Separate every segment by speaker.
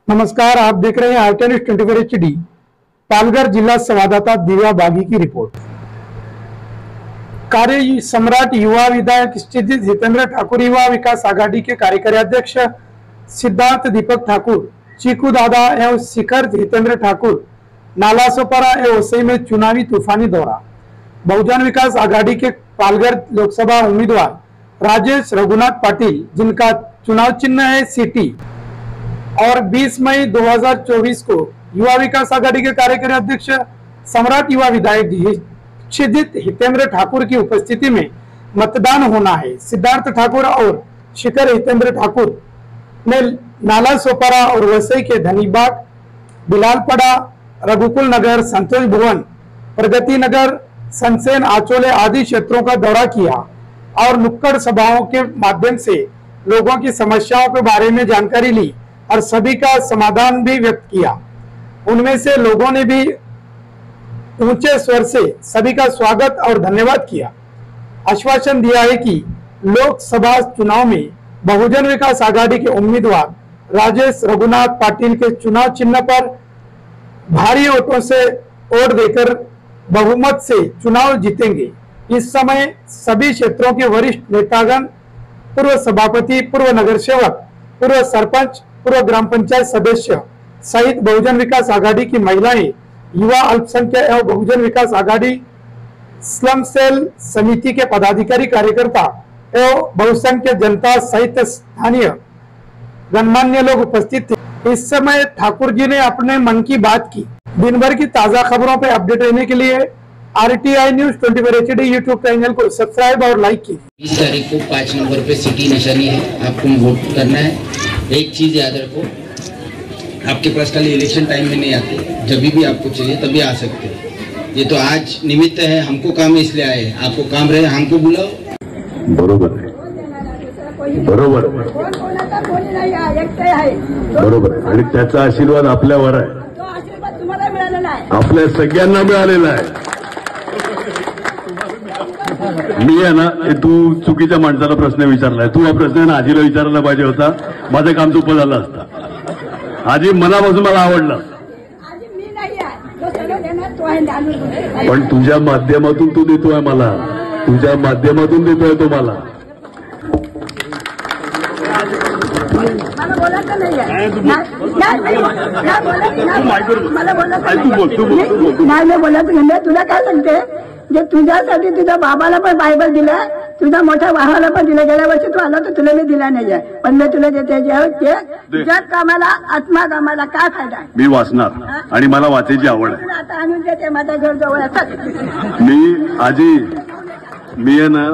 Speaker 1: नमस्कार, आप देख रहे हैं आरटीएन न्यूज़ 24 HD। पालघर जिला संवाददाता दिव्या बागी की रिपोर्ट। कार्य सम्राट युवा विधायक स्थित जितेंद्र ठाकुर युवा विकास आघाड़ी के कार्यकारी अध्यक्ष सिद्धार्थ दीपक ठाकुर, चीकू दादा एवं शिखर जितेंद्र ठाकुर नालासोपारा एवं वसई में चुनावी तूफानी दौरा। बहुजन विकास आघाड़ी के पालघर लोकसभा उम्मीदवार राजेश रघुनाथ पाटिल, जिनका चुनाव चिन्ह है सिटी, और 20 मई 2024 को युवा विकास आघाड़ी के कार्यकारी अध्यक्ष सम्राट युवा विधायक क्षिदित हितेंद्र ठाकुर की उपस्थिति में मतदान होना है। सिद्धार्थ ठाकुर और शिखर हितेंद्र ठाकुर ने नालासोपारा और वसई के धनीबाग, बिलालपड़ा, रघुकुल नगर, संतोष भवन, प्रगति नगर, सनसेन, आचोले आदि क्षेत्रों का दौरा किया और नुक्कड़ सभाओं के माध्यम से लोगों की समस्याओं के बारे में जानकारी ली और सभी का समाधान भी व्यक्त किया। उनमें से लोगों ने भी ऊंचे स्वर से सभी का स्वागत और धन्यवाद किया। आश्वासन दिया है कि लोकसभा चुनाव में बहुजन विकास आघाड़ी के उम्मीदवार राजेश रघुनाथ पाटिल के चुनाव चिन्ह पर भारी वोटों से वोट देकर बहुमत से चुनाव जीतेंगे। इस समय सभी क्षेत्रों के वरिष्ठ नेतागण, पूर्व सभापति, पूर्व नगर सेवक, पूर्व सरपंच, पूर्व ग्राम पंचायत सदस्य सहित बहुजन विकास आघाड़ी की महिलाएं, युवा, अल्पसंख्यक एवं बहुजन विकास आघाड़ी स्लम सेल समिति के पदाधिकारी, कार्यकर्ता एवं बहुसंख्यक जनता सहित स्थानीय गणमान्य लोग उपस्थित थे। इस समय ठाकुर जी ने अपने मन की बात की। दिन भर की ताजा खबरों पर अपडेट रहने के लिए RTI news 24 HD YouTube channel को सब्सक्राइब और लाइक कीजिए।
Speaker 2: 20 तारीख को 5 नंबर पे सिटी निशानी है, आपको वोट करना है। एक चीज याद रखो, आपके पास खाली इलेक्शन टाइम में नहीं आते, जब भी आपको चाहिए तभी आ सकते हैं। ये तो आज निमित्त है, हमको काम इसलिए आए, आपको काम रहे हमको बुलाओ।
Speaker 3: बरोबर है, बरोबर बरोबर, आणि त्याचा आशीर्वाद आपल्यावर आहे, आपल्या सगळ्यांना मिळालेला आहे। मी आहे ना, तू चुकीच्या माणसाला प्रश्न विचारलाय। तू हा प्रश्न आजीला विचारायला पाहिजे होता, माझं काम सोपं झालं असतं। आजी मनापासून मला आवडलं, पण तुझ्या माध्यमातून तू देतोय मला, तुझ्या माध्यमातून देतोय तो मला।
Speaker 4: तुला काय सांगते, जे तुझ्यासाठी तुझ्या बाबाला पण बायबल दिलं, तुझ्या मोठ्या भावाला पण दिलं। गेल्या वर्षी तू आला तर तुला मी दिला नाहीये, पण मी तुला देते जे जग कामाला, आत्मा कामाला, काय फायदा।
Speaker 3: मी वाचणार आणि मला वाचायची आवड आहे।
Speaker 4: आता आणून देते, माझ्या घर जवळ असतात।
Speaker 3: मी आहे ना,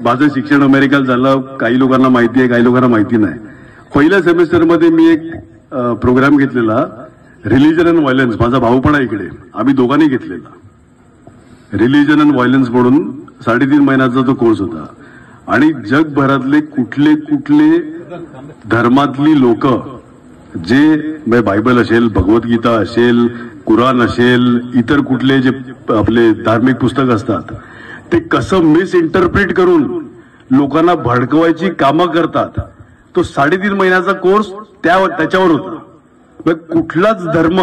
Speaker 3: माझं शिक्षण अमेरिकेत झालं। काही लोकांना माहिती आहे, काही लोकांना माहिती नाही। पहिल्या सेमेस्टरमध्ये मी एक प्रोग्राम घेतलेला, रिलीजन अँड व्हायलन्स। माझा भाऊ पण आहे इकडे, आम्ही दोघांनी घेतलेला रिलीजन अँड व्हायलन्स म्हणून 3.5 महिन्याचा तो कोर्स होता। आणि जगभरातले कुठले कुठले धर्मातली लोक, जे बायबल असेल, भगवद्गीता असेल, कुराण असेल, इतर कुठले जे आपले धार्मिक पुस्तक असतात, ते कसं मिस इंटरप्रिट करून लोकांना भडकवायची कामं करतात, तो 3.5 महिन्याचा कोर्स त्याच्यावर होता। मग कुठलाच धर्म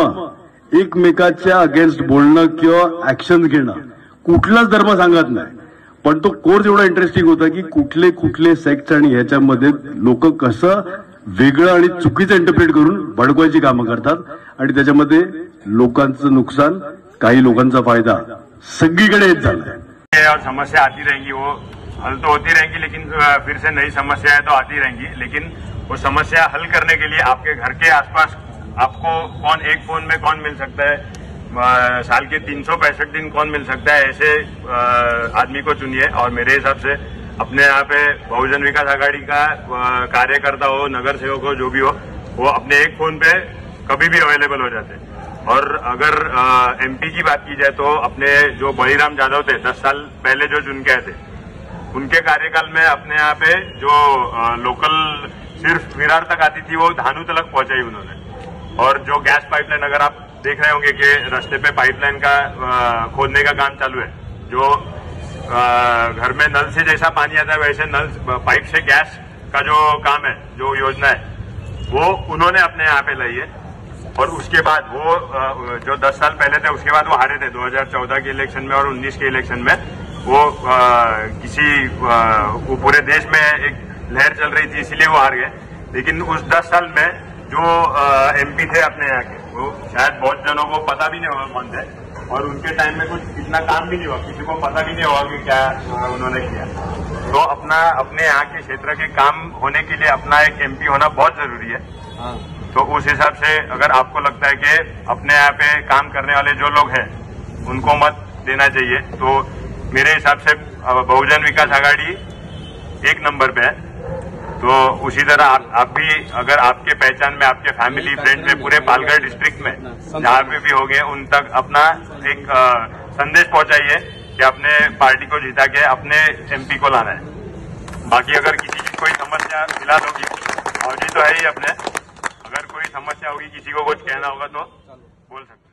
Speaker 3: एकमेकाच्या अगेन्स्ट बोलणं किंवा ऍक्शन घेणं कुठलाच धर्म सांगत नाही, पण तो कोर्स एवढा इंटरेस्टिंग होता की कुठले कुठले सेक्ट आणि ह्याच्यामध्ये लोक कसं वेगळं आणि चुकीचं इंटरप्रिट करून भडकवायची कामं करतात, आणि त्याच्यामध्ये लोकांचं नुकसान, काही लोकांचा फायदा सगळीकडे येत झालाय।
Speaker 5: और समस्या आती रहेंगी, वो हल तो होती रहेंगी, लेकिन फिर से नई समस्या है तो आती रहेंगी। लेकिन वो समस्या हल करने के लिए आपके घर के आसपास आपको कौन, एक फोन में कौन मिल सकता है, साल के 365 दिन कौन मिल सकता है, ऐसे आदमी को चुनिए। और मेरे हिसाब से अपने यहाँ पे बहुजन विकास आघाड़ी का कार्यकर्ता हो, नगर सेवक हो, जो भी हो, वो अपने एक फोन पे कभी भी अवेलेबल हो जाते हैं। और अगर एमपी की बात की जाए तो अपने जो बलीराम यादव थे, 10 साल पहले जो चुन के आए थे, उनके कार्यकाल में अपने यहाँ पे जो लोकल सिर्फ विरार तक आती थी, वो धानू तक पहुंचाई उन्होंने। और जो गैस पाइपलाइन, अगर आप देख रहे होंगे कि रास्ते पे पाइपलाइन का खोदने का काम चालू है, जो घर में नल से जैसा पानी आता है वैसे नल पाइप से गैस का जो काम है, जो योजना है, वो उन्होंने अपने यहाँ पे लाई है। और उसके बाद वो जो 10 साल पहले थे उसके बाद वो हारे थे 2014 के इलेक्शन में और 19 के इलेक्शन में। वो वो पूरे देश में एक लहर चल रही थी इसीलिए वो हार गए। लेकिन उस 10 साल में जो एमपी थे अपने यहाँ के, वो शायद बहुत जनों को पता भी नहीं होगा कौन थे, और उनके टाइम में कुछ इतना काम भी नहीं हुआ, किसी को पता भी नहीं होगा कि क्या उन्होंने किया। तो अपने यहाँ के क्षेत्र के काम होने के लिए अपना एक एमपी होना बहुत जरूरी है। तो उस हिसाब से अगर आपको लगता है कि अपने यहाँ पे काम करने वाले जो लोग हैं उनको मत देना चाहिए, तो मेरे हिसाब से बहुजन विकास आघाड़ी 1 नंबर पे है। तो उसी तरह आप भी अगर आपके पहचान में, आपके फैमिली फ्रेंड में, पूरे पालघर डिस्ट्रिक्ट में जहाँ पे भी हो गए उन तक अपना एक संदेश पहुंचाइए कि अपने पार्टी को जिता के अपने एमपी को लाना है। बाकी अगर किसी की कोई समस्या फिलहाल होगी, और जी तो है ही अपने, अगर कोई समस्या होगी, किसी को कुछ कहना होगा तो बोल सकते हैं।